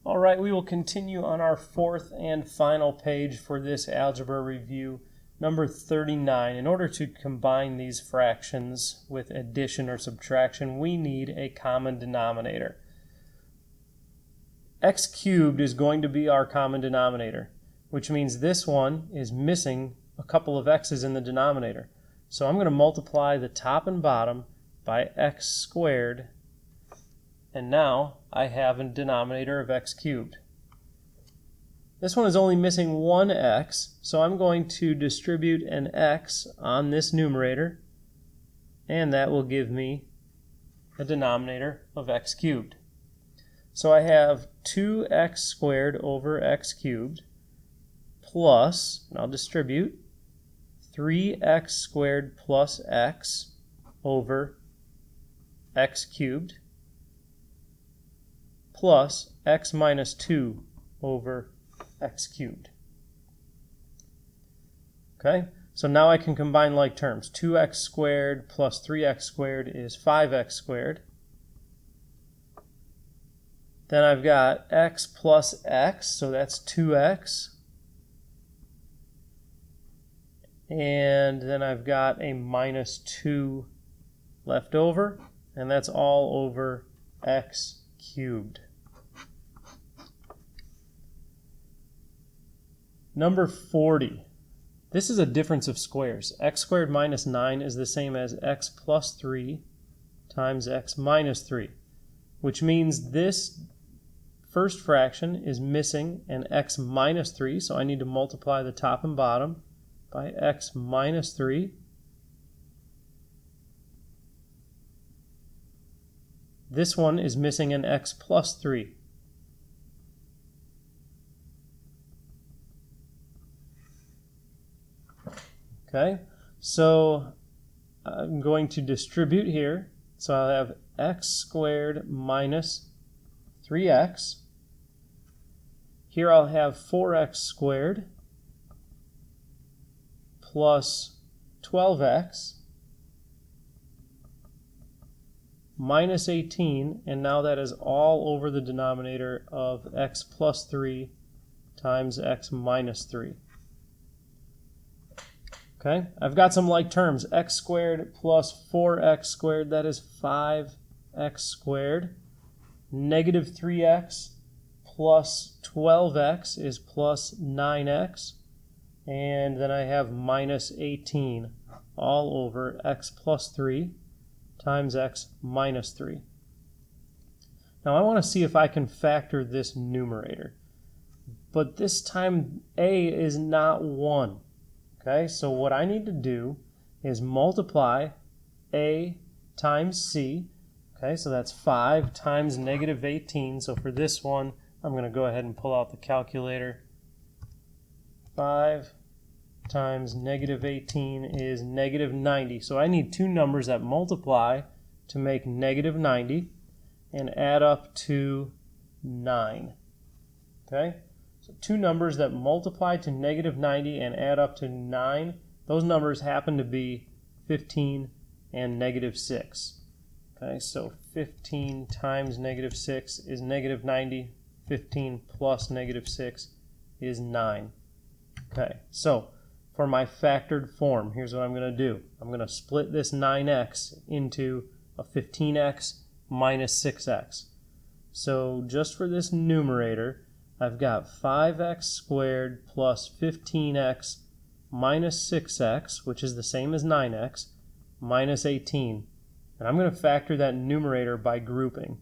All right, we will continue on our fourth and final page for this algebra review, number 39. In order to combine these fractions with addition or subtraction, we need a common denominator. X cubed is going to be our common denominator, which means this one is missing a couple of x's in the denominator. So I'm going to multiply the top and bottom by x squared, and now I have a denominator of x cubed. This one is only missing one x, so I'm going to distribute an x on this numerator, and that will give me a denominator of x cubed. So I have 2x squared over x cubed plus, and I'll distribute, 3x squared plus x over x cubed plus x minus 2 over x cubed. Okay, so now I can combine like terms. 2x squared plus 3x squared is 5x squared. Then I've got x plus x, so that's 2x. And then I've got a minus 2 left over, and that's all over x cubed. Number 40. This is a difference of squares. X squared minus 9 is the same as x plus 3 times x minus 3, which means this first fraction is missing an x minus 3, so I need to multiply the top and bottom by x minus 3. This one is missing an x plus 3. Okay, so I'm going to distribute here. So I'll have x squared minus 3x. Here I'll have 4x squared plus 12x minus 18, and now that is all over the denominator of x plus 3 times x minus 3. Okay, I've got some like terms. X squared plus 4x squared, that is 5x squared. Negative 3x plus 12x is plus 9x. And then I have minus 18 all over x plus 3 times x minus 3. Now I want to see if I can factor this numerator. But this time a is not 1. Okay, so what I need to do is multiply a times c. Okay, so that's 5 times negative 18. So for this one, I'm going to go ahead and pull out the calculator. 5 times negative 18 is negative 90. So I need two numbers that multiply to make negative 90 and add up to 9. Okay? So two numbers that multiply to negative 90 and add up to 9, those numbers happen to be 15 and negative 6. Okay, so 15 times negative 6 is negative 90. 15 plus negative 6 is 9. Okay, so for my factored form, here's what I'm going to do. I'm going to split this 9x into a 15x minus 6x. So just for this numerator, I've got 5x squared plus 15x minus 6x, which is the same as 9x, minus 18. And I'm going to factor that numerator by grouping.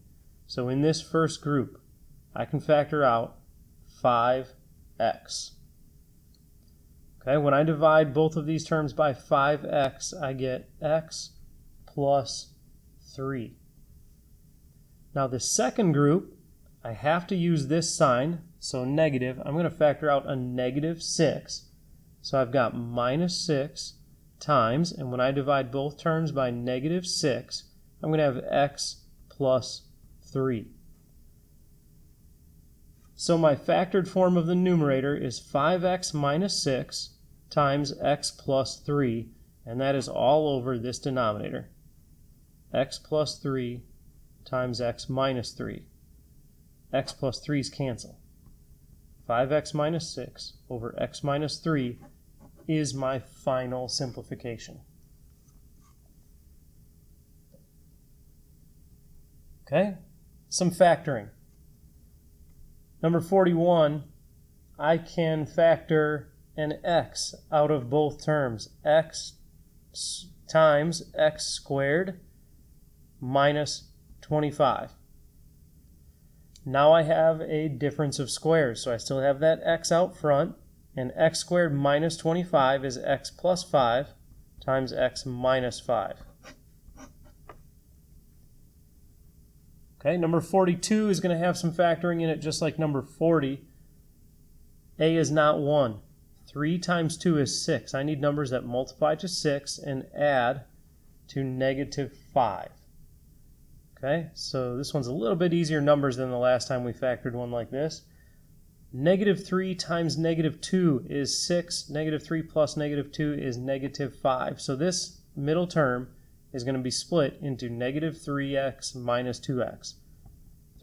So in this first group, I can factor out 5x. Okay, when I divide both of these terms by 5x, I get x plus 3. Now the second group, I have to use this sign, so negative. I'm going to factor out a negative 6. So I've got minus 6 times, and when I divide both terms by negative 6, I'm going to have x plus 3. So my factored form of the numerator is 5x minus 6 times x plus 3, and that is all over this denominator. X plus 3 times x minus 3. x plus 3's cancel. 5x minus 6 over x minus 3 is my final simplification. Okay, some factoring. Number 41, I can factor an x out of both terms. X times x squared minus 25. Now I have a difference of squares, so I still have that x out front, and x squared minus 25 is x plus 5 times x minus 5. Okay, number 42 is going to have some factoring in it just like number 40. A is not 1. 3 times 2 is 6. I need numbers that multiply to 6 and add to negative 5. Okay, so this one's a little bit easier numbers than the last time we factored one like this. Negative 3 times negative 2 is 6. Negative 3 plus negative 2 is negative 5. So this middle term is going to be split into negative 3x minus 2x.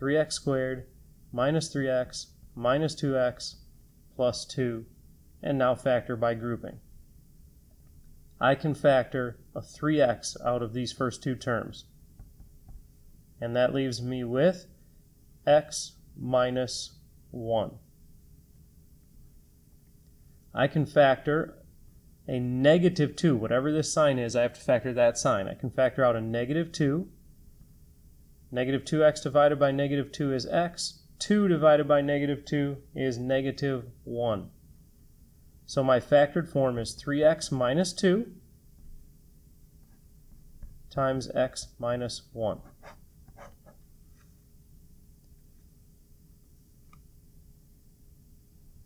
3x squared minus 3x minus 2x plus 2, and now factor by grouping. I can factor a 3x out of these first two terms. And that leaves me with x minus 1. I can factor a negative 2. Whatever this sign is, I have to factor that sign. I can factor out a negative 2. Negative 2x divided by negative 2 is x. 2 divided by negative 2 is negative 1. So my factored form is 3x minus 2 times x minus 1.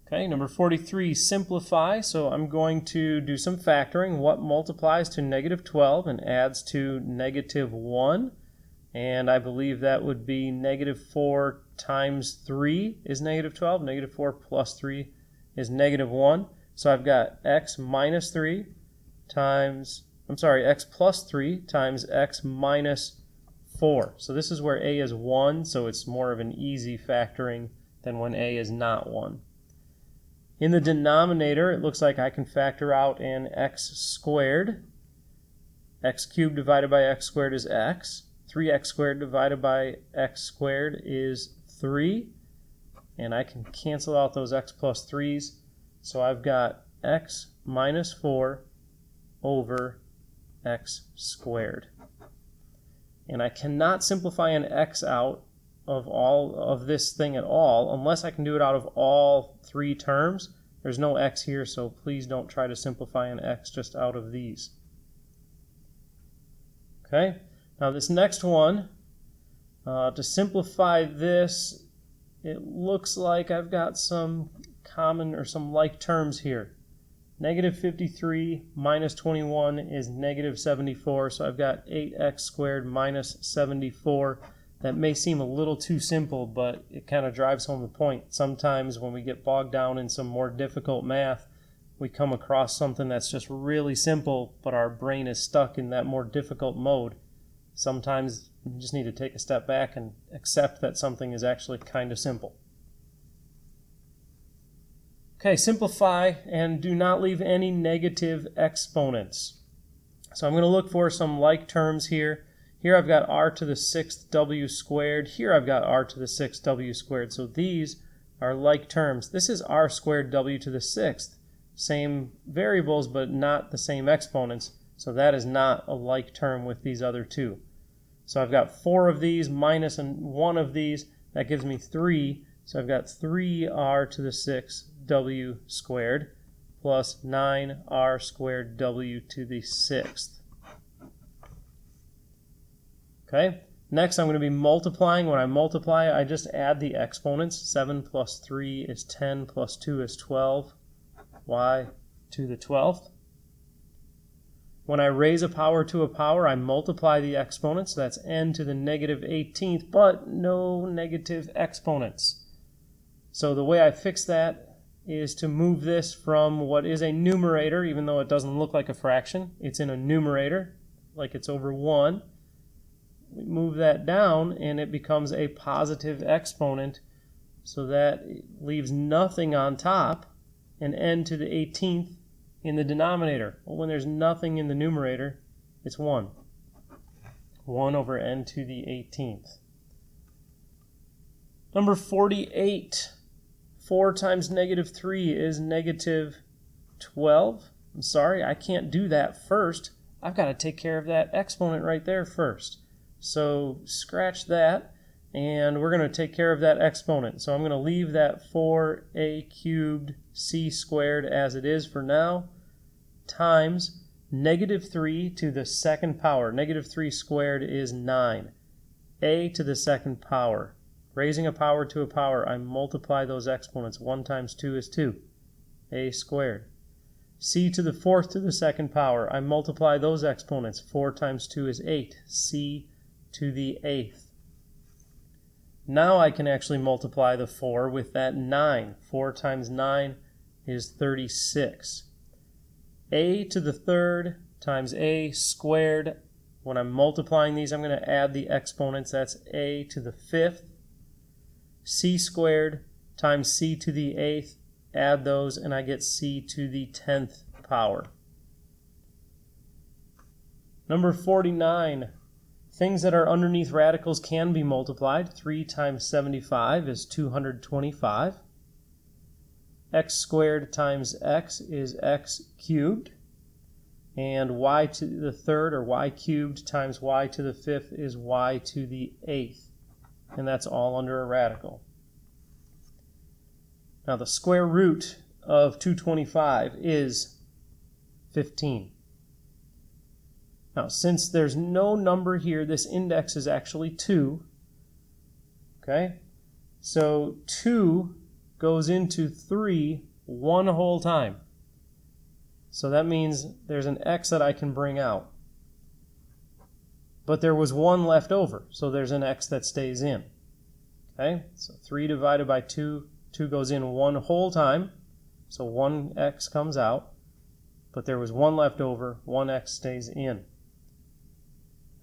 Okay, number 43, simplify. So I'm going to do some factoring. What multiplies to negative 12 and adds to negative 1? And I believe that would be negative 4 times 3 is negative 12. Negative 4 plus 3 is negative 1. So I've got x minus 3 times, x plus 3 times x minus 4. So this is where a is 1, so it's more of an easy factoring than when a is not 1. In the denominator, it looks like I can factor out an x squared. X cubed divided by x squared is x. 3x squared divided by x squared is 3. And I can cancel out those x plus 3's. So I've got x minus 4 over x squared. And I cannot simplify an x out of all of this thing at all unless I can do it out of all three terms. There's no x here, so please don't try to simplify an x just out of these. Okay, now this next one, to simplify this, it looks like I've got some common or some like terms here. Negative 53 minus 21 is negative 74, so I've got 8x squared minus 74. That may seem a little too simple, but it kind of drives home the point. Sometimes when we get bogged down in some more difficult math, we come across something that's just really simple, but our brain is stuck in that more difficult mode. Sometimes you just need to take a step back and accept that something is actually kind of simple. Okay, simplify and do not leave any negative exponents. So I'm going to look for some like terms here. Here I've got r to the 6th w squared. Here I've got r to the 6th w squared. So these are like terms. This is r squared w to the 6th. Same variables, but not the same exponents. So that is not a like term with these other two. So I've got 4 of these minus 1 of these. That gives me 3. So I've got 3r to the 6th w squared plus 9r squared w to the 6th. Okay, next I'm going to be multiplying. When I multiply, I just add the exponents. 7 plus 3 is 10 plus 2 is 12. Y to the 12th. When I raise a power to a power, I multiply the exponents. So that's n to the negative 18th, but no negative exponents. So the way I fix that is to move this from what is a numerator, even though it doesn't look like a fraction. It's in a numerator, like it's over 1. We move that down, and it becomes a positive exponent so that leaves nothing on top, and n to the 18th in the denominator. Well, when there's nothing in the numerator, it's 1. 1 over n to the 18th. Number 48. 4 times negative 3 is negative 12. I'm sorry, I can't do that first. I've got to take care of that exponent right there first. So scratch that, and we're going to take care of that exponent. So I'm going to leave that 4a cubed c squared as it is for now, times negative 3 to the second power. Negative 3 squared is 9. A to the second power. Raising a power to a power, I multiply those exponents. 1 times 2 is 2. A squared. C to the fourth to the second power, I multiply those exponents. 4 times 2 is 8. C to the 8th. Now I can actually multiply the 4 with that 9. 4 times 9 is 36. A to the third times a squared. When I'm multiplying these, I'm going to add the exponents. That's a to the 5th. C squared times c to the 8th. Add those, and I get c to the 10th power. Number 49. Things that are underneath radicals can be multiplied. 3 times 75 is 225. X squared times x is x cubed. And y to the third, or y cubed, times y to the 5th is y to the 8th. And that's all under a radical. Now the square root of 225 is 15. Now since there's no number here, this index is actually 2. Okay? So 2 goes into 3 one whole time. So that means there's an x that I can bring out. But there was 1 left over, so there's an x that stays in. Okay? So 3 divided by 2, 2 goes in one whole time, so 1x comes out, but there was 1 left over, 1x stays in.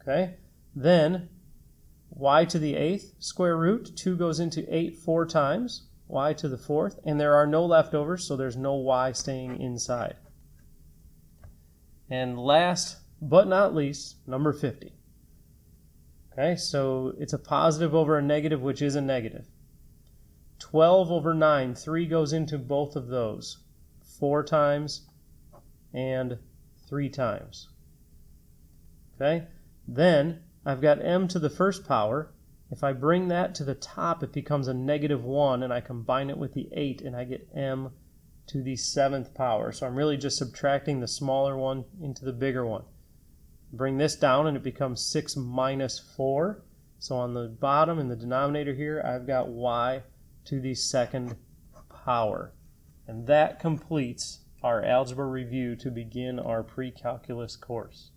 Okay? Then y to the 8th square root, 2 goes into 8 4 times, y to the 4th, and there are no leftovers, so there's no y staying inside. And last but not least, number 50. Okay, so it's a positive over a negative, which is a negative. 12 over 9, 3 goes into both of those. 4 times and 3 times. Okay, then I've got m to the first power. If I bring that to the top, it becomes a negative 1, and I combine it with the 8, and I get m to the 7th power. So I'm really just subtracting the smaller one into the bigger one. Bring this down, and it becomes 6 minus 4. So on the bottom, in the denominator here, I've got y to the 2nd power. And that completes our algebra review to begin our pre-calculus course.